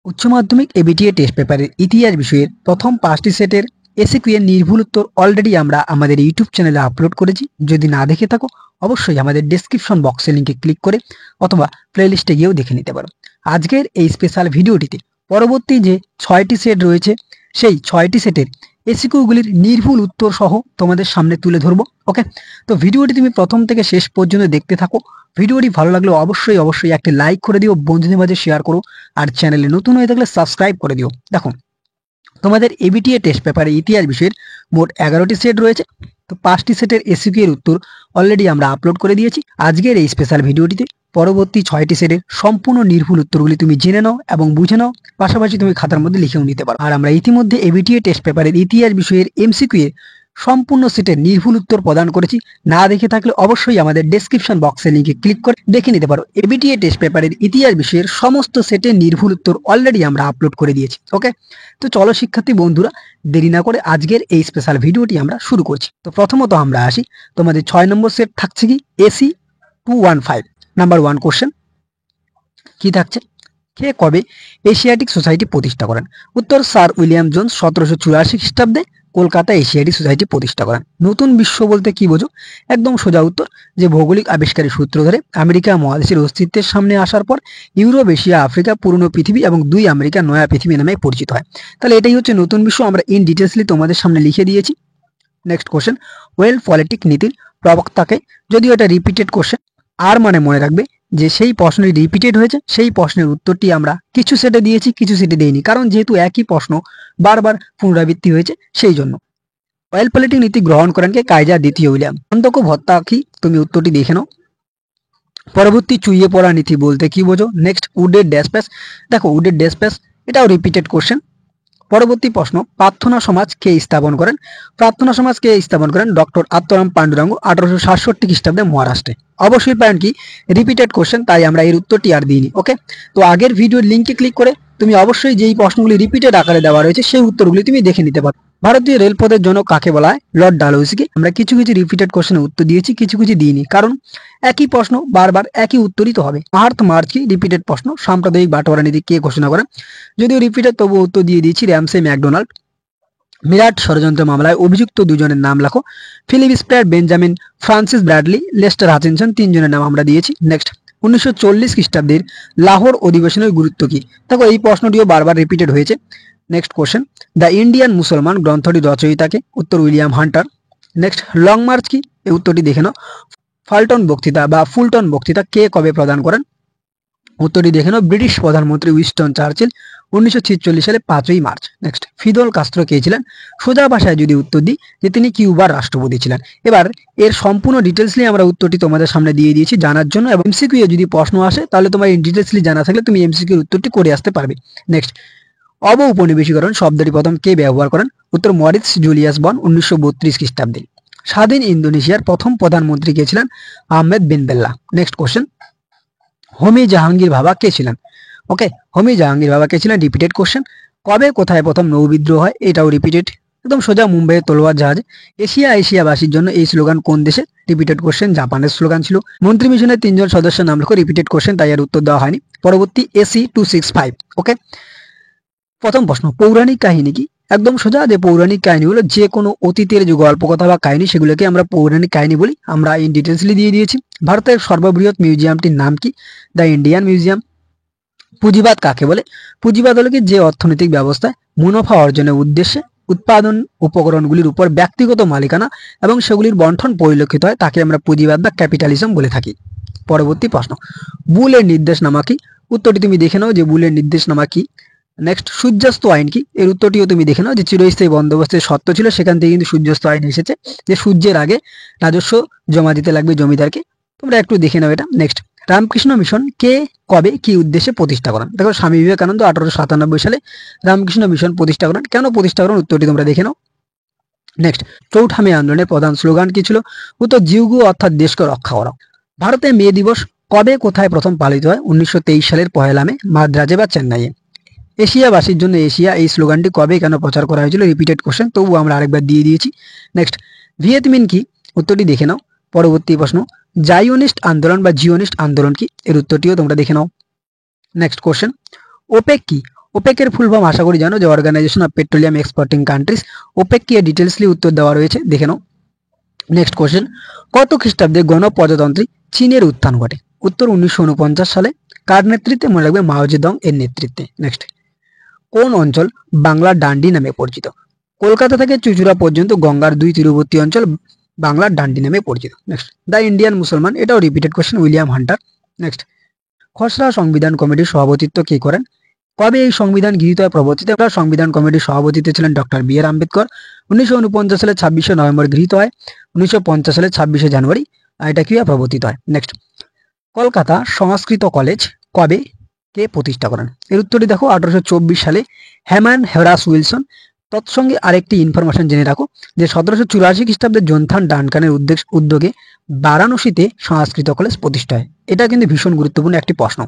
উচ্চ মাধ্যমিক ABTA test পেপারের ইতিহাস বিষয়ের প্রথম 5টি সেটের এসিকিউ এর নির্ভুল উত্তর অলরেডি আমরা আমাদের ইউটিউব চ্যানেলে আপলোড করেছি। যদি না দেখে থাকো অবশ্যই আমাদের ডেসক্রিপশন বক্সে লিংকে ক্লিক করে অথবা প্লেলিস্টে গিয়েও দেখে নিতে পারো। আজকের এই স্পেশাল ভিডিওটিতে পরবর্তী যে 6টি সেট রয়েছে সেই 6টি সেটের এসিকিউগুলির নির্ভুল উত্তর সহ তোমাদের সামনে তুলে ধরবো। ওকে, তো ভিডিওটি তুমি প্রথম থেকে শেষ পর্যন্ত দেখতে থাকো। ভিডিওটি ভালো লাগলে অবশ্যই একটি লাইক করে দিও, বন্ধুদের মাঝে শেয়ার করো, আর চ্যানেলে নতুন হয়ে থাকলে সাবস্ক্রাইব করে দিও। দেখো, তোমাদের এবিটিএ টেস্ট পেপারে ইতিহাস বিষয়ের মোট 11টি সেট রয়েছে। তো 5টি সেটের এসিকিউ এর উত্তর অলরেডি আমরা আপলোড করে দিয়েছি। আজকের এই স্পেশাল ভিডিওটিতে পরবর্তী 6টি সেটের সম্পূর্ণ নির্ভুল উত্তরগুলি তুমি জেনে নাও এবং বুঝে নাও, পাশাপাশি তুমি খাতার মধ্যে লিখেও নিতে পারো। আর আমরা ইতিমধ্যে এবিটিএ টেস্ট পেপারের ইতিহাস বিষয়ের এমসিকিউ এর সম্পূর্ণ সেটের নির্ভুল উত্তর প্রদান করেছি। না দেখে থাকলে অবশ্যই আমাদের ডেসক্রিপশন বক্সে লিংকে ক্লিক করে দেখে নিতে পারো। এবিটিএ টেস্ট পেপারের ইতিহাস বিষয়ের সমস্ত সেটের নির্ভুল উত্তর অলরেডি আমরা আপলোড করে দিয়েছি। ওকে, তো চলো শিক্ষার্থী বন্ধুরা, দেরি না করে আজকের এই স্পেশাল ভিডিওটি আমরা শুরু করছি। তো প্রথমত আমরা আসি, তোমাদের 6 নম্বর সেট থাকছে কি এসি 215। নাম্বার 1 কোশ্চেন কি থাকছে, কে কবে এশিয়াটিক সোসাইটি প্রতিষ্ঠা করেন? উত্তর স্যার উইলিয়াম জোন্স 1784 খ্রিস্টাব্দে কলকাতা এশিয়াটিক সোসাইটি প্রতিষ্ঠা করেন। নতুন বিশ্ব বলতে কি বোঝো? একদম সোজা উত্তর, যে ভৌগোলিক আবিষ্কারের সূত্র ধরে আমেরিকা মহাদেশের অস্তিত্বের সামনে আসার পর ইউরোপ, এশিয়া, আফ্রিকা, পুরনো পৃথিবী এবং 2 আমেরিকা নয়া পৃথিবী নামে পরিচিত হয়। তাহলে এটাই হচ্ছে নতুন বিশ্ব, আমরা ইন ডিটেলসলি তোমাদের সামনে লিখে দিয়েছি। নেক্সট কোশ্চেন, ওয়েল পলিটিক নীতির প্রবক্তাকে? যদিও এটা রিপিটেড কোশ্চেন, আর মানে মনে রাখবে যে সেই প্রশ্নটি রিপিটেড হয়েছে, সেই প্রশ্নের উত্তরটি আমরা কিছু সেটে দিয়েছি, কিছু সেটে দেইনি, কারণ যেহেতু একই প্রশ্ন বারবার পুনরাবৃত্তি হয়েছে সেই জন্য। অয়েল পলিটিক নীতি গ্রহণ করেন কে? কাইজার দ্বিতীয় উইলিয়াম। অন্তক ভত্তা কি? তুমি উত্তরটি দেখে নাও। পরবর্তী চুইয়ে পড়া নীতি বলতে কি বোঝো? নেক্সট উডের ড্যাশপ্যাস। দেখো উডের ড্যাশপ্যাস এটাও রিপিটেড কোশ্চেন। পরবর্তী প্রশ্ন, প্রার্থনা সমাজ কে স্থাপন করেন? প্রার্থনা সমাজ কে স্থাপন করেন? ডক্টর আত্মারাম পান্ডুরাঙ্গ 1867 খ্রিস্টাব্দে মহারাষ্ট্রে। অবশ্যই পয়েন্ট কি রিপিটেড কোশ্চেন, তাই আমরা এর উত্তরটি আর দিইনি। ওকে, তো আগের ভিডিওর লিঙ্কে ক্লিক করে তুমি অবশ্যই যেই প্রশ্নগুলি রিপিটেড আকারে দেওয়া রয়েছে সেই উত্তরগুলি তুমি দেখে নিতে পারো। ভারতীয় রেলপথের জনক কাকে বলা হয়? লর্ড ডালহৌসিকে। আমরা কিছু কিছু রিপিটেড কোশ্চেনের উত্তর দিয়েছি, কিছু কিছু দিইনি, কারণ একই প্রশ্ন বারবার একই উত্তরই তো হবে। মার্থ মার্চ কি? রিপিটেড প্রশ্ন। সাম্প্রদায়িক বাটোয়ারা নীতি কে ঘোষণা করেন? যদিও রিপিটেড তবু উত্তর দিয়ে দিয়েছি, র্যামসে ম্যাকডোনাল্ড। মিরাট ষড়যন্ত্র মামলায় অভিযুক্ত দুজনের নাম লেখো। Philip Spratt, Benjamin Francis Bradley, Lester Hutchinson, 3 জনের নাম আমরা দিয়েছি। নেক্সট, 1940 খ্রিস্টাব্দের লাহোর অধিবেশনের গুরুত্ব কি? দেখো এই প্রশ্নটিও বারবার রিপিটেড হয়েছে। নেক্সট কোশ্চেন, দ্য ইন্ডিয়ান মুসলমান গ্রন্থটি রচয়িতাকে? উত্তর William Hunter. Next, long March কি? এই উত্তরটি দেখে নাও। ফাল্টন বক্তৃতা বা ফুলটন বক্তৃতা কে কবে প্রদান করেন? উত্তরটি দেখে নাও, ব্রিটিশ প্রধানমন্ত্রী উইনস্টন চার্চিল 1946 সালে 5ই মার্চ। নেক্সট, ফিদেল কাস্ত্রো কে ছিলেন? সোজা ভাষায় যদি উত্তর দিই যে তিনি কিউবার রাষ্ট্রপতি ছিলেন। এবার এর সম্পূর্ণ ডিটেলসলি আমরা উত্তরটি তোমাদের সামনে দিয়ে দিয়েছি জানার জন্য, এবং এমসিকিউ এ যদি প্রশ্ন আসে তাহলে তোমার ডিটেলসলি জানা থাকলে তুমি এমসিকিউ এর উত্তরটি করে আসতে পারবে। নেক্সট, অব উপনিবেশীকরণ শব্দটি প্রথম কে ব্যবহার করেন? উত্তর মরিস জুলিয়াস বন 1932 খ্রিস্টাব্দে। স্বাধীন ইন্দোনেশিয়ার প্রথম প্রধানমন্ত্রী কে ছিলেন? আহমেদ বিন বেল্লা। নেক্সট কোশ্চেন, হোমি জাহাঙ্গীর ভাবা কে ছিলেন? ওকে, হোমি জাহাঙ্গীর ভাবা কে ছিলেন? Repeated question. কবে কোথায় প্রথম নৌবিদ্রোহ হয়? এটাও রিপিটেড, একদম সোজা, মুম্বাইয়ের তলোয়ার জাহাজ। এশিয়াবাসীর জন্য এই স্লোগান কোন দেশে? রিপিটেড কোশ্চেন, জাপানের স্লোগান ছিল। মন্ত্রী মিশনের 3 জন সদস্যের নাম লেখো। রিপিটেড কোশ্চেন, তাই এর উত্তর দেওয়া হয়নি। পরবর্তী এসি 265। ওকে, প্রথম প্রশ্ন, পৌরাণিক কাহিনী কি? একদম সোজা, যে পৌরাণিক কাহিনী হলো যে কোনো অতীতের যে গল্প কথা বা কাহিনী, সেগুলোকে আমরা পৌরাণিক কাহিনী বলি। আমরা ইন ডিটেলসলি দিয়ে দিয়েছি। ভারতের সর্ববৃহৎ মিউজিয়ামটির নাম কি? The Indian museum. পুঁজিবাদ কাকে বলে? পুঁজিবাদ হলো কি যে অর্থনৈতিক ব্যবস্থায় মুনাফা অর্জনের উদ্দেশ্যে উৎপাদন উপকরণগুলির উপর ব্যক্তিগত মালিকানা এবং সেগুলির বন্টন পরিলক্ষিত হয়, তাকে আমরা পুঁজিবাদ বা ক্যাপিটালিজম বলে থাকি। পরবর্তী প্রশ্ন, বুলের নির্দেশনামা কি? উত্তরটি তুমি দেখে নাও যে বুলের নির্দেশনামা কি। নেক্সট, সূর্যাস্ত আইন কি? এর উত্তরটিও তুমি দেখে নাও, যে চিরস্থায়ী বন্দোবস্তের শর্ত ছিল, সেখান থেকে কিন্তু সূর্যাস্ত আইন এসেছে, যে সূর্যের আগে রাজস্ব জমা দিতে লাগবে জমিদারকে। তোমরা একটু দেখে নাও এটা। নেক্সট, রামকৃষ্ণ মিশন কে কবে কি উদ্দেশ্যে প্রতিষ্ঠা করেন? দেখো, স্বামী বিবেকানন্দ 1897 সালে রামকৃষ্ণ মিশন প্রতিষ্ঠা করেন। কেন প্রতিষ্ঠা করেন? উত্তরটি তোমরা দেখে নাও। নেক্সট, চৌঠা মে আন্দোলনের প্রধান স্লোগান কি ছিল? উত্তর জিউগু, অর্থাৎ দেশকে রক্ষা করো। ভারতে মে দিবস কবে কোথায় প্রথম পালিত হয়? 1923 সালের 1 মে, মাদ্রাজে বা চেন্নাইয়ে। এশিয়াবাসীর জন্য এশিয়া, এই স্লোগানটি কবে কেন প্রচার করা হয়েছিল? রিপিটেড কোশ্চেন, তবু আমরা আরেকবার দিয়ে দিয়েছি। নেক্সট, ভিয়েতমিন কি? উত্তরটি দেখে নাও। পরবর্তী প্রশ্ন, জাইওনিস্ট আন্দোলন বা জিওনিস্ট আন্দোলন কি? এর উত্তরটিও তোমরা দেখে নাও। নেক্সট কোশ্চেন, ওপেক কি? ওপেকের ফুল ফর্ম আশা করি জানো, যে organization of petroleum exporting countries. OPEC কি ডিটেলসলি উত্তর দেওয়া রয়েছে, দেখে নাও। নেক্সট কোশ্চেন, কত খ্রিস্টাব্দে গণপ্রজাতন্ত্রী চীনের উত্থান ঘটে? উত্তর 1949 সালে। কার নেতৃত্বে? মনে রাখবে মাও জেদং এর নেতৃত্বে। নেক্সট, কোন অঞ্চল বাংলার ডান্ডি নামে পরিচিত? কলকাতা থেকে চুঁচুড়া পর্যন্ত গঙ্গার দুই তীরবর্তী অঞ্চল বাংলার ডান্ডি নামে পরিচিত। নেক্সট, দ্য ইন্ডিয়ান মুসলমান, এটাও repeated question, William Hunter. Next, খসড়া সংবিধান কমিটির সভাপতিত্ব কে করেন? কবে এই সংবিধান গৃহীত হয় প্রবর্তিত? সংবিধান কমিটির সভাপতিত্ব ছিলেন ডক্টর বি আর আম্বেদকর। 1949 সালে 26শে নভেম্বর গৃহীত হয়। 1950 সালে 26শে জানুয়ারি এটা কি হয়? প্রবর্তিত হয়। নেক্সট, কলকাতা সংস্কৃত কলেজ কবে কে প্রতিষ্ঠা করেন? এর উত্তরটি দেখো 1824 সালে হ্যামান হেরাস উইলসন। তৎসঙ্গে আরেকটি ইনফরমেশন জেনে রাখো যে 1784 খ্রিস্টাব্দে জোনথান ডানকানের উদ্যোগে বারাণসীতে সংস্কৃত কলেজ প্রতিষ্ঠা হয়। এটা কিন্তু ভীষণ গুরুত্বপূর্ণ একটি প্রশ্ন।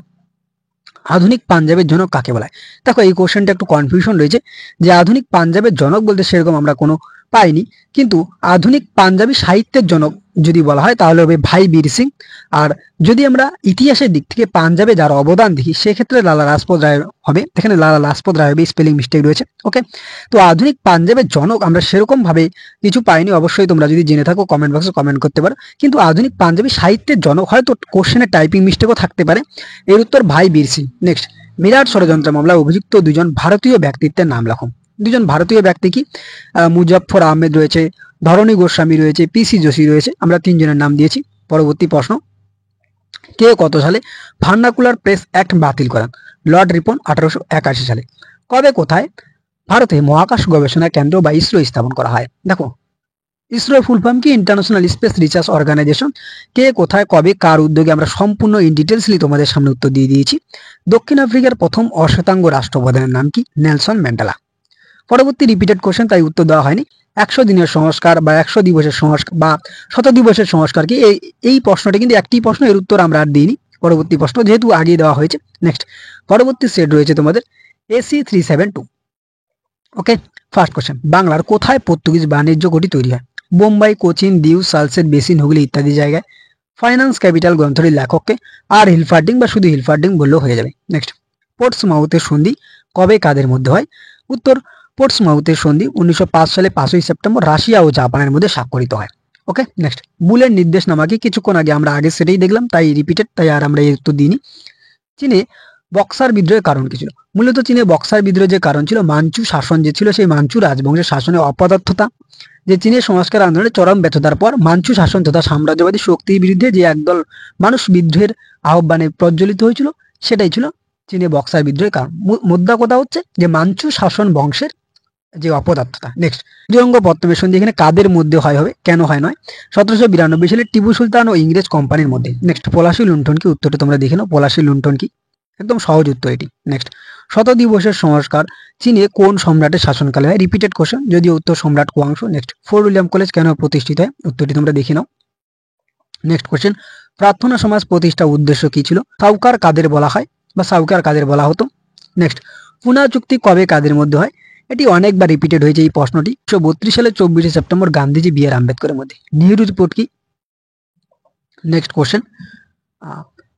আধুনিক পাঞ্জাবের জনক কাকে বলা হয়? দেখো এই কোশ্চেনটা একটু কনফিউশন রয়েছে, যে আধুনিক পাঞ্জাবের জনক বলতে সেরকম আমরা কোনো পাইনি, কিন্তু আধুনিক পাঞ্জাবি সাহিত্যের জনক যদি বলা হয় তাহলে হবে ভাই বীর সিং। আর যদি আমরা ইতিহাসের দিক থেকে পাঞ্জাবে যার অবদান দেখি সেক্ষেত্রে লালা লাজপত রায় হবে। এখানে লালা লাজপত রায় হবে, স্পেলিং মিস্টেক রয়েছে। ওকে, তো আধুনিক পাঞ্জাবের জনক আমরা সেরকম ভাবে কিছু পাইনি। অবশ্যই তোমরা যদি জেনে থাকো কমেন্ট বক্সে কমেন্ট করতে পারো। কিন্তু আধুনিক পাঞ্জাবি সাহিত্যের জনক হয়তো কোশ্চেনের টাইপিং মিস্টেকও থাকতে পারে। এর উত্তর ভাই বীর সিং। নেক্সট, মিরাট ষড়যন্ত্র মামলায় অভিযুক্ত দুজন ভারতীয় ব্যক্তিত্বের নাম লেখো। দুজন ভারতীয় ব্যক্তি কি? মুজফফর আহমেদ রয়েছে, ধরণী গোস্বামী রয়েছে, পিসি যোশী রয়েছে। আমরা তিনজনের নাম দিয়েছি। পরবর্তী প্রশ্ন, কে কত সালে ভার্নাকুলার প্রেস অ্যাক্ট বাতিল করেন? লর্ড রিপন 1881 সালে। কবে কোথায় ভারতে মহাকাশ গবেষণা কেন্দ্র বা ইসরো স্থাপন করা হয়? দেখো ইসরোর ফুল ফর্ম কি? International space research organisation. কে কোথায় কবে কার উদ্যোগে আমরা সম্পূর্ণ ইন ডিটেলসলি তোমাদের সামনে উত্তর দিয়ে দিয়েছি। দক্ষিণ আফ্রিকার প্রথম অশ্বেতাঙ্গ রাষ্ট্রপ্রধানের নাম কি? Nelson Mandela. পরবর্তী রিপিটেড কোশ্চেন, তাই উত্তর দেওয়া হয়নি। 100 দিনের সংস্কার বা 100 দিবসের সংস্কার বা 100 দিবসের সংস্কার কি? এই প্রশ্নটা কিন্তু একটি প্রশ্ন, এর উত্তর আমরা আর দিইনি। পরবর্তী প্রশ্ন যেহেতু আগে দেওয়া হয়েছে। নেক্সট, পরবর্তী সেট রয়েছে তোমাদের AC372। ওকে, ফার্স্ট কোশ্চেন, বাংলার কোথায় পর্তুগিজ বাণিজ্য ঘাঁটি তৈরি হয়? বোম্বাই, কোচিন, দিউ, সালসেট, বেসিন, হুগলি ইত্যাদি জায়গায়। ফাইন্যান্স ক্যাপিটাল গ্রন্থটির লেখককে? আর হিলফার্ডিং বা শুধু হিলফার্ডিং বললেও হয়ে যাবে। নেক্সট, পোর্টসমাউথের সন্ধি কবে কাদের মধ্যে হয়? উত্তর, পোর্টসমাউথের সন্ধি 1905 সালে 5ই সেপ্টেম্বর রাশিয়া ও জাপানের মধ্যে স্বাক্ষরিত হয়। ওকে, নেক্সট, বুলের নির্দেশনামাকে কিছুক্ষণ আগে আমরা আগে সেটাই দেখলাম, তাই রিপিটেড, তাই আর আমরা এর উত্তর দিইনি। চীনে বক্সার বিদ্রোহের কারণ কি ছিল? মূলত চীনে বক্সার বিদ্রোহের যে কারণ ছিল মাঞ্চু শাসন যে ছিল, সেই মাঞ্চু রাজবংশের শাসনের অপদার্থতা। যে চীনের সংস্কার আন্দোলনে চরম ব্যর্থতার পর মাঞ্চু শাসন তথা সাম্রাজ্যবাদী শক্তির বিরুদ্ধে যে একদল মানুষ বিদ্রোহের আহ্বানে প্রজ্বলিত হয়েছিল, সেটাই ছিল চীনে বক্সার বিদ্রোহের কারণ। মুদ্রা কথা হচ্ছে যে মাঞ্চু শাসন বংশের যে অপদার্থতা। নেক্সট, ত্রিরঙ্গ পত্তনের সন্ধি এখানে কাদের মধ্যে হয় হবে, কেন হয় নয়? 1792 সালে টিপু সুলতান ও ইংরেজ কোম্পানির মধ্যে। নেক্সট, পলাশী লুণ্ঠন কি? উত্তরটা তোমরা দেখে নাও, পলাশী লুণ্ঠন কি? একদম সহজ উত্তর এটি। নেক্সট, 100 দিবসের সংস্কার চীনে কোন সম্রাটের শাসনকালে হয়? রিপিটেড কোশ্চেন, যদিও উত্তর সম্রাট কুয়াংশু। নেক্সট, ফোর্ট উইলিয়াম কলেজ কেন প্রতিষ্ঠিত হয়? উত্তরটি তোমরা দেখে নাও। নেক্সট কোশ্চেন, প্রার্থনা সমাজ প্রতিষ্ঠার উদ্দেশ্য কি ছিল? সাউকার কাদের বলা হয় বা সাউকার কাদের বলা হতো? নেক্সট, পুনা চুক্তি কবে কাদের মধ্যে হয়? এটি অনেকবার রিপিটেড হয়েছে এই প্রশ্নটি। 1932 সালে 24শে সেপ্টেম্বর গান্ধীজি বি আর আম্বেদকরের মধ্যে। নেহরু রিপোর্ট কি? নেক্সট কোশ্চেন,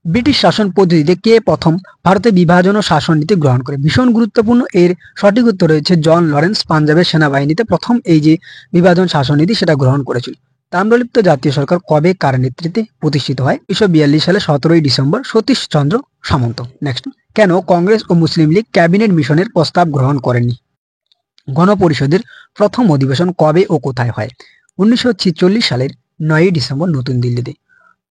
ব্রিটিশ শাসন পদ্ধতিতে কে প্রথম ভারতে বিভাজন ও শাসন নীতি গ্রহণ করে? ভীষণ গুরুত্বপূর্ণ, এর সঠিক উত্তর রয়েছে জন লরেন্স। পাঞ্জাবের সেনাবাহিনীতে প্রথম এই যে বিভাজন শাসন নীতি সেটা গ্রহণ করেছিল। তাম্রলিপ্ত জাতীয় সরকার কবে কার নেতৃত্বে প্রতিষ্ঠিত হয়? 1942 সালে 17ই ডিসেম্বর সতীশ চন্দ্র সামন্ত। নেক্সট, কেন কংগ্রেস ও মুসলিম লীগ ক্যাবিনেট মিশনের প্রস্তাব গ্রহণ করেনি? গণপরিষদের প্রথম অধিবেশন কবে ও কোথায় হয়? 1946 সালের 9ই ডিসেম্বর নতুন দিল্লিতে।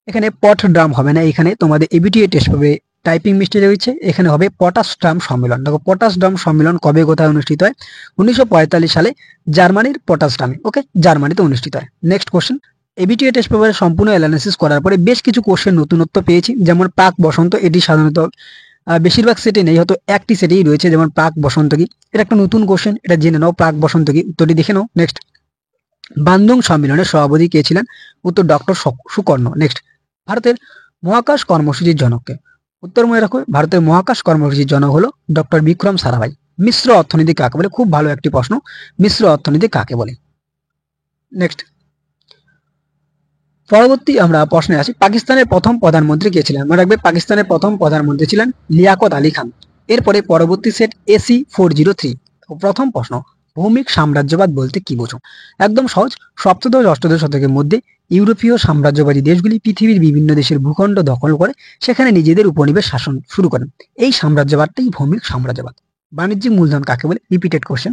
এখানে পট ড্রাম হবে না, এখানে তোমাদের এবিটিএ টেস্ট হবে, টাইপিং মিস্টেক রয়েছে। এখানে হবে পটাশ ড্রাম সম্মেলন। দেখো পটাশ ড্রাম সম্মেলন কবে কোথায় অনুষ্ঠিত হয়? 1945 সালে জার্মানির পটাশ ড্রামে। ওকে, জার্মানিতে অনুষ্ঠিত হয়। নেক্সট কোশ্চেন, এবিটিএ টেস্ট পেপারের সম্পূর্ণ অ্যানালিসিস করার পরে বেশ কিছু কোশ্চেন নতুনত্ব পেয়েছি, যেমন প্রাক বসন্ত। এটি সাধারণত বেশিরভাগ সেটে নেই, হয়তো একটি সেটেই রয়েছে, যেমন প্রাক বসন্ত কি? এটা একটা নতুন কোশ্চেন, এটা জেনে নাও প্রাক বসন্ত কি, উত্তরটি দেখে নাও। নেক্সট, বান্দং সম্মেলনের সভাপতি কে ছিলেন? উত্তর ডক্টর সুকর্ণ। নেক্সট, ভারতের মহাকাশ কর্মসূচির জনককে? উত্তর মনে রাখো, ভারতের মহাকাশ কর্মসূচির জনক হলো ডক্টর বিক্রম সারাভাই। মিশ্র অর্থনীতি কাকে বলে? খুব ভালো একটি প্রশ্ন, মিশ্র অর্থনীতি কাকে বলে? নেক্সট, পরবর্তী আমরা প্রশ্নে আসি, পাকিস্তানের প্রথম প্রধানমন্ত্রী কে ছিলেন? মনে রাখবে পাকিস্তানের প্রথম প্রধানমন্ত্রী ছিলেন লিয়াকত আলী খান। এরপরে পরবর্তী সেট AC-403। প্রথম প্রশ্ন, ভৌমিক সাম্রাজ্যবাদ বলতে কি বোঝো? একদম সহজ। সপ্তদশ অষ্টাদশ শতকের মধ্যে ইউরোপীয় সাম্রাজ্যবাদী দেশগুলি পৃথিবীর বিভিন্ন দেশের ভূখণ্ড দখল করে সেখানে নিজেদের উপনিবেশ শাসন শুরু করেন। এই সাম্রাজ্যবাদটাই ভৌমিক সাম্রাজ্যবাদ। বাণিজ্যিক মূলধন কাকে বলে? Repeated question.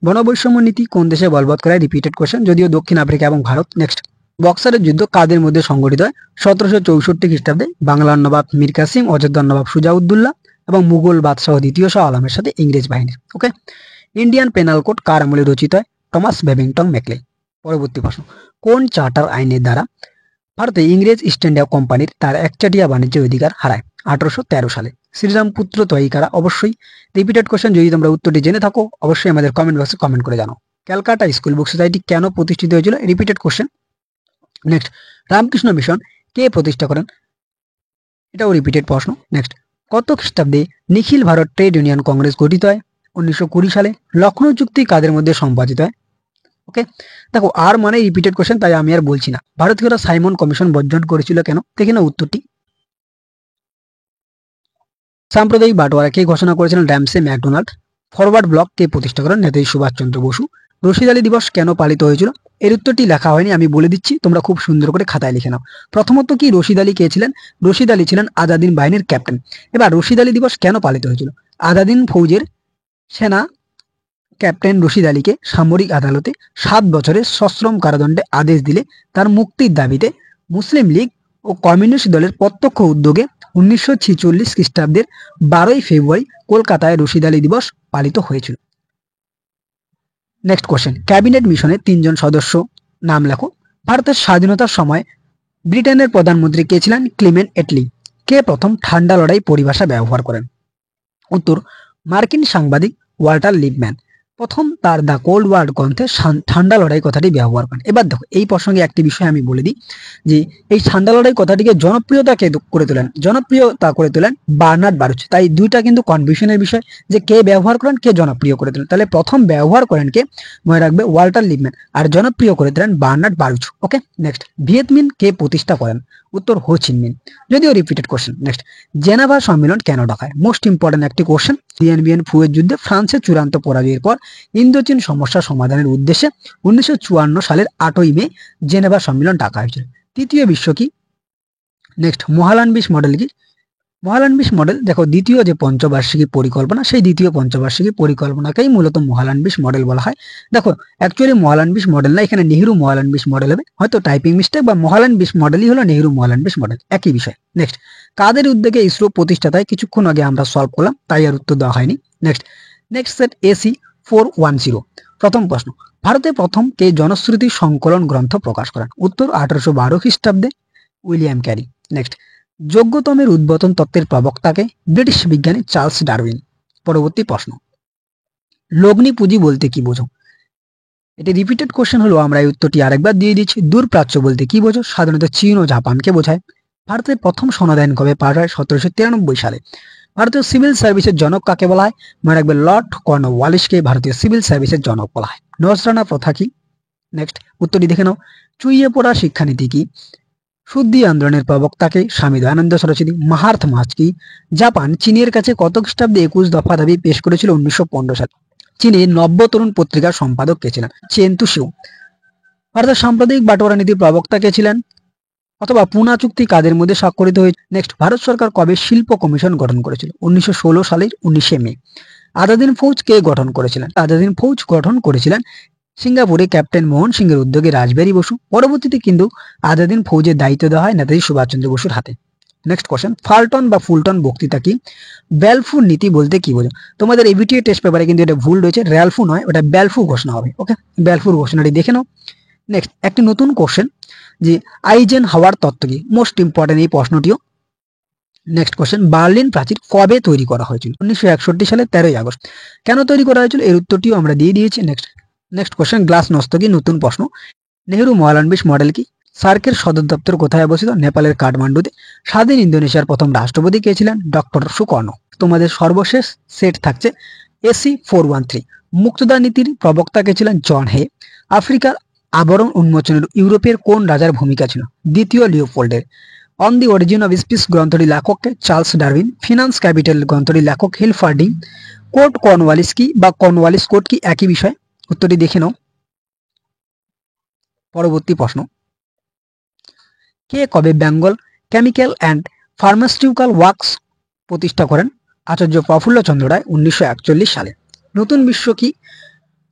গণবৈষম্য নীতি কোন দেশে বলবৎ করায়? রিপিটেড কোশ্চেন, যদিও দক্ষিণ আফ্রিকা এবং ভারত। নেক্সট, বক্সারের যুদ্ধ কাদের মধ্যে সংঘটিত হয়? 1764 খ্রিস্টাব্দে বাংলার নবাব মীর কাসিম, অযোধ্যার নবাব সুজাউদ্দৌলা এবং মুঘল বাদশাহ দ্বিতীয় শাহ আলমের সাথে ইংরেজ বাহিনীর। ওকে। ইন্ডিয়ান পেনাল কোড কার আমলে রচিত হয়? Thomas Babington Macaulay. পরবর্তী প্রশ্ন, কোন চার্টার আইনের দ্বারা ভারতে ইংরেজ ইস্ট ইন্ডিয়া কোম্পানির তার একচাটিয়া বাণিজ্যের অধিকার হারায়? 1813 সালে। শ্রীরামপুত্র তৈকারা। অবশ্যই রিপিটেড কোশ্চেন, যদি তোমরা উত্তরটি জেনে থাকো অবশ্যই আমাদের কমেন্ট বক্সে কমেন্ট করে জানাও। ক্যালকাটা স্কুল বুক সোসাইটি কেন প্রতিষ্ঠিত হয়েছিল? Repeated question. Next, Ramakrishna mission কে প্রতিষ্ঠা করেন? এটাও রিপিটেড প্রশ্ন। নেক্সট, কত খ্রিস্টাব্দে Nikhil Bharat trade union congress গঠিত হয়? 1920 সালে। লখনৌ চুক্তি কাদের মধ্যে সম্পাদিত হয়? ওকে, দেখো আর মানে রিপিটেড কোশ্চেন, তাই আমি আর বলছি না। ভারতীয়রা সাইমন কমিশন বর্জন করেছিল কেন? দেখে না উত্তরটি। সাম্প্রদায়িক বাটোয়ারা কে ঘোষণা করেছিলেন? Ramsay McDonald. ফরওয়ার্ড ব্লক কে প্রতিষ্ঠা করেন? নেতাজি সুভাষচন্দ্র বসু। রশিদ আলী দিবস কেন পালিত হয়েছিল? এর উত্তরটি লেখা হয়নি, আমি বলে দিচ্ছি, তোমরা খুব সুন্দর করে খাতায় লিখে নাও। প্রথমত কি রশিদ আলী কে ছিলেন? রশিদ আলী ছিলেন আজাদিন বাহিনীর ক্যাপ্টেন। এবার রশিদ আলী দিবস কেন পালিত হয়েছিল? আজাদিন ফৌজের সেনা ক্যাপ্টেন রশিদ আলীকে সামরিক আদালতে 7 বছরের সশ্রম কারাদণ্ডে আদেশ দিলে তার মুক্তির দাবিতে মুসলিম লীগ ও কমিউনিস্ট দলের প্রত্যক্ষ উদ্যোগে 1946 খ্রিস্টাব্দের 12ই ফেব্রুয়ারি কলকাতায় রশিদ আলী দিবস পালিত হয়েছিল। নেক্সট কোশ্চেন, ক্যাবিনেট মিশনের 3 জন সদস্য নাম লেখো। ভারতের স্বাধীনতার সময় ব্রিটেনের প্রধানমন্ত্রী কে ছিলেন? Clement Attlee. কে প্রথম ঠান্ডা লড়াই পরিভাষা ব্যবহার করেন? উত্তর, মার্কিন সাংবাদিক ওয়াল্টার লিপম্যান প্রথম তার দ্য কোল্ড ওয়ার গ্রন্থে ঠান্ডা লড়াই কথাটি ব্যবহার করেন। এবার দেখো এই প্রসঙ্গে একটি বিষয় আমি বলে দিই যে এই ঠান্ডা লড়াই কথাটিকে জনপ্রিয়তা করে তোলেন বার্নার্ড বারুচ। তাই দুইটা কিন্তু কনফিউশনের বিষয় যে কে ব্যবহার করেন, কে জনপ্রিয় করে তোলেন। তাহলে প্রথম ব্যবহার করেন কে? মনে রাখবে ওয়াল্টার লিপম্যান, আর জনপ্রিয় করে তোলেন বার্নার্ড বারুচ। ওকে। নেক্সট, ভিয়েতমিন কে প্রতিষ্ঠা করেন? উত্তর, হো চি মিন, যদিও রিপিটেড কোশ্চেন। নেক্সট, জেনেভা সম্মেলন কেন ডাকায়? মোস্ট ইম্পর্টেন্ট একটি কোশ্চেন। দিয়েন বিয়েন ফুয়ের যুদ্ধে ফ্রান্সের চূড়ান্ত পরাজয়ের পর ইন্দোচীন সমস্যা সমাধানের উদ্দেশ্যে 1954 সালের 8ই মে জেনেভা সম্মেলন ডাকা হয়েছিল। তৃতীয় বিশ্ব কি? নেক্সট, মহালানবিশ মডেল কি? মহালানবিশ মডেল দেখো দ্বিতীয় যে পঞ্চবার্ষিকী পরিকল্পনা, সেই দ্বিতীয় পঞ্চবার্ষিকী পরিকল্পনাকেই মূলত মহালানবিশ মডেল বলা হয়। দেখো অ্যাকচুয়ালি মহালানবিশ মডেল না, এখানে নেহেরু মহালানবিশ মডেল হবে, হয়তো টাইপিং মিস্টেক, বা মহালানবিশ মডেলই হলো নেহেরু মহালানবিশ মডেল, একই বিষয়। নেক্সট, কাদের উদ্যোগে ইসরো প্রতিষ্ঠাতা হয়? কিছুক্ষণ আগে আমরা সলভ করলাম, তাই আর উত্তর দেওয়া হয়নি। Next set AC-410। প্রথম প্রশ্ন, ভারতে প্রথম কে জনশ্রুতি সংকলন গ্রন্থ প্রকাশ করেন? উত্তর, 1812 খ্রিস্টাব্দে উইলিয়াম ক্যারি। নেক্সট, যোগ্যতমের উদ্বোধন তত্ত্বের প্রবক্তাকে? ব্রিটিশ বিজ্ঞানী চার্লস ডারউইন। পরবর্তী প্রশ্ন, লগ্নি পুঁজি বলতে কি বোঝো? এটি রিপিটেড কোশ্চেন হলো, আমরা এই উত্তরটি আরেকবার দিয়ে দিচ্ছি। দূরপ্রাচ্য বলতে কি বোঝো? সাধারণত চীন ও জাপানকে বোঝায়। ভারতের প্রথম সনদায়ন কবে পাশ হয়? 1793 সালে। ভারতীয় সিভিল সার্ভিসের জনক কাকে বলা হয়? মনে রাখবে লর্ড কর্নওয়ালিসকে ভারতীয় সিভিল সার্ভিসের জনক বলা হয়। নজরানা প্রথা কি? নেক্সট, উত্তরটি দেখে নাও। চুইয়ে পড়া শিক্ষানীতি কি? শুদ্ধি আন্দোলনের প্রবক্তাকে? স্বামী দয়ানন্দ সরস্বতী। মাহার্থ মাস কি? জাপান চীনের কাছে কত খ্রিস্টাব্দে 21 দফা দাবি পেশ করেছিল? 1915 সালে। চীনের নব্য তরুণ পত্রিকার সম্পাদক কে ছিলেন? চেন তুশিউ। ভারতের সাম্প্রদায়িক বাটোয়ারা নীতির প্রবক্তা কে ছিলেন? অথবা পুনা চুক্তি কাদের মধ্যে স্বাক্ষরিত হয়েছে? নেক্সট, ভারত সরকার কবে শিল্প কমিশন গঠন করেছিল? 1916 সালের 19 মে। আজাদিন ফৌজ কে গঠন করেছিলেন? আজাদিন ফৌজ গঠন করেছিলেন সিঙ্গাপুরে ক্যাপ্টেন মোহন সিংহের উদ্যোগে রাসবিহারী বসু। পরবর্তীতে কিন্তু আজাদিন ফৌজের দায়িত্ব দেওয়া হয় নেতাজি সুভাষচন্দ্র বসুর হাতে। নেক্সট কোশ্চেন, ফাল্টন বা ফুলটন বক্তৃতা কি? ব্যালফুর নীতি বলতে কি বোঝো? তোমাদের এবিটিএ টেস্ট পেপারে কিন্তু এটা ভুল রয়েছে, র্যালফু নয়, ওটা ব্যালফু ঘোষণা হবে। ওকে, ব্যালফুর ঘোষণাটি দেখে নাও। নেক্সট, একটি নতুন কোশ্চেন যে আইজেন হাওয়ার তত্ত্ব কি? মোস্ট ইম্পর্টেন্ট এই প্রশ্নটিও। নেক্সট কোশ্চেন, বার্লিন প্রাচীর কবে তৈরি করা হয়েছিল? 1961 সালে 13ই আগস্ট। কেন তৈরি করা হয়েছিল এর উত্তরটিও আমরা দিয়ে দিয়েছি। নেক্সট কোশ্চেন, গ্লাস নস্ত কি? নতুন প্রশ্ন। নেহেরু মহালানবিশ মডেল কি? সার্কের সদর দপ্তর কোথায় অবস্থিত? নেপালের কাঠমান্ডুতে। স্বাধীন ইন্দোনেশিয়ার প্রথম রাষ্ট্রপতি কে ছিলেন? ডক্টর সুকর্ণ। তোমাদের সর্বশেষ সেট থাকছে AC-413। মুক্তদার নীতির প্রবক্তা কে ছিলেন? জন হে। আফ্রিকার আবরণ উন্মোচনের ইউরোপের কোন রাজার ভূমিকা ছিল? দ্বিতীয় লিওপোল্ডের। On the origin of species গ্রন্থটি লেখক কে? Charles Darwin. ফিনান্স ক্যাপিটাল গ্রন্থটি লেখক হিলফার্ডিং। কোর্ট কর্নওয়ালিস কি বা কর্নওয়ালিস কোর্ট কি? একই বিষয়। উত্তরটি দেখে নাও। পরবর্তী প্রশ্ন, কে কবে Bengal chemical and pharmaceutical works প্রতিষ্ঠা করেন? আচার্য প্রফুল্লচন্দ্র রায় 1941 সালে। নতুন বিশ্ব কি?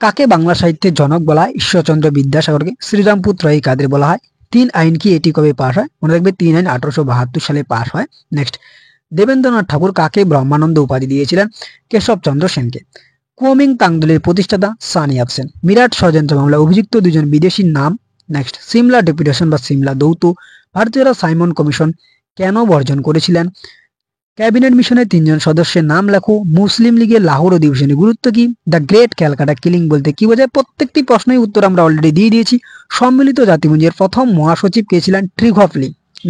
কাকে বাংলা সাহিত্যের জনক বলা হয়? ঈশ্বরচন্দ্র বিদ্যাসাগরকে। শ্রীরামপুত্র এই কাদের বলা হয়? 3 আইন কি? এটি কবে পাশ হয়? মনে রাখবে 3 আইন 1872 সালে পাশ হয়। নেক্সট, দেবেন্দ্রনাথ ঠাকুর কাকে ব্রহ্মানন্দ উপাধি দিয়েছিলেন? কেশবচন্দ্র সেনকে। কুওমিংতাং দলের প্রতিষ্ঠাতা সান ইয়াতসেন। মিরাট ষড়যন্ত্র মামলায় অভিযুক্ত দুজন বিদেশির নাম? নেক্সট, সিমলা ডেপুটেশন বা সিমলা দৌত্য। ভারতীয়রা সাইমন কমিশন কেন বর্জন করেছিলেন? ক্যাবিনেট মিশনের 3 জন সদস্যের নাম লেখো। মুসলিম লীগের লাহোর অধিবেশনের গুরুত্ব কি? দ্য গ্রেট ক্যালকাটা কিলিং বলতে কি বোঝায়? প্রত্যেকটি প্রশ্নের উত্তর আমরা অলরেডি দিয়ে দিয়েছি। সম্মিলিত জাতিপুঞ্জের প্রথম মহাসচিব কে ছিলেন? ট্রিগফলি।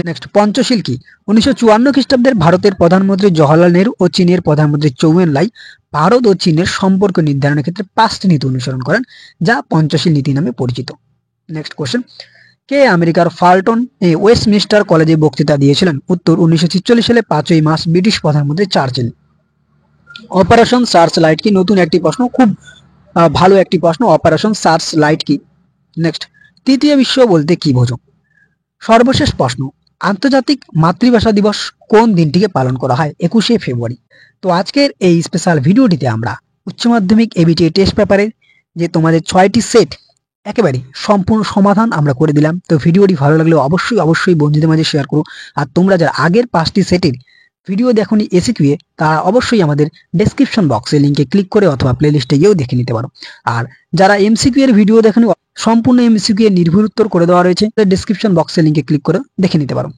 নেক্সট, পঞ্চশীল কি? 1954 খ্রিস্টাব্দের ভারতের প্রধানমন্ত্রী জওহরলাল নেহরু ও চীনের প্রধানমন্ত্রী চৌ এন লাই ভারত ও চীনের সম্পর্ক নির্ধারণের ক্ষেত্রে 5টি নীতি অনুসরণ করেন, যা পঞ্চশীল নীতি নামে পরিচিত। নেক্সট কোশ্চেন, কে আমেরিকার ফাল্টন ওয়েস্টমিনিস্টার কলেজে বক্তৃতা দিয়েছিলেন? উত্তর 1946 সালে 5ই মার্চ ব্রিটিশ প্রধানমন্ত্রী চার্চিল। অপারেশন সার্চ লাইট কি? নতুন একটি প্রশ্ন, খুব ভালো একটি প্রশ্ন। অপারেশন সার্চ লাইট কি? নেক্সট, তৃতীয় বিশ্ব বলতে কি বোঝো? সর্বশেষ প্রশ্ন, আন্তর্জাতিক মাতৃভাষা দিবস কোন দিনটিকে পালন করা হয়? 21শে ফেব্রুয়ারি। তো আজকের এই স্পেশাল ভিডিওটিতে আমরা উচ্চ মাধ্যমিক এবিটি টেস্ট পেপারের যে তোমাদের 6টি সেট একেবারে সম্পূর্ণ সমাধান আমরা করে দিলাম। তো ভিডিওটি ভালো লাগলে অবশ্যই বন্ধুদের মাঝে শেয়ার করো। আর তোমরা যারা আগের 5টি সেটের ভিডিও দেখোনি এসিকিউএ, তারা অবশ্যই আমাদের ডেসক্রিপশন বক্সে লিঙ্কে ক্লিক করে অথবা প্লেলিস্টে গিয়েও দেখে নিতে পারো। আর যারা এমসিকিউ এর ভিডিও দেখোনি, সম্পূর্ণ এমসিকিউ এর নির্ভুল উত্তর করে দেওয়া রয়েছে, ডেসক্রিপশন বক্সে লিঙ্কে ক্লিক করে দেখে নিতে পারো।